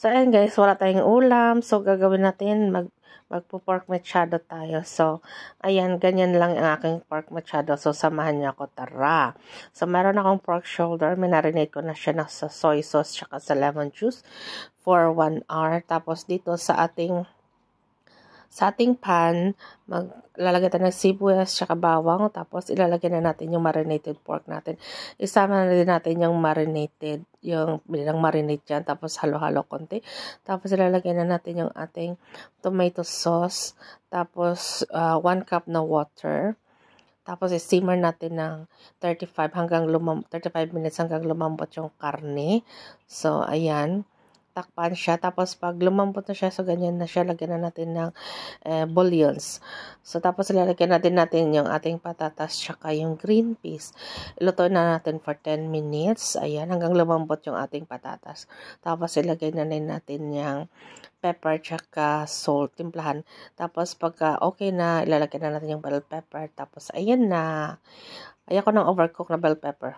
So, ayan guys, wala tayong ulam. So, gagawin natin, magpo-pork machado tayo. So, ayan, ganyan lang ang aking pork machado. So, samahan niyo ako, tara. So, meron akong pork shoulder. Minarinate ko na siya sa soy sauce tsaka sa lemon juice for 1 hour. Tapos, dito sa ating pan, maglalagay tayo ng sibuyas tsaka bawang, tapos ilalagay na natin yung marinated pork natin. Isama na din natin yung marinated, yung bilang marinate dyan, tapos halo-halo konti. Tapos ilalagay na natin yung ating tomato sauce, tapos 1 cup na water. Tapos simmer natin ng 35 minutes hanggang lumambot yung karne. So, ayan. Takpan siya. Tapos, pag lumambot na siya, so ganyan na siya, lagyan na natin ng bouillons. So, tapos ilalagyan natin yung ating patatas tsaka yung green peas. Ilutuin na natin for 10 minutes. Ayan, hanggang lumambot yung ating patatas. Tapos, ilagay na natin yung pepper tsaka salt, timplahan. Tapos, pagka okay na, ilalagyan na natin yung bell pepper. Tapos, ayan na. Ayan ko ng overcook na bell pepper.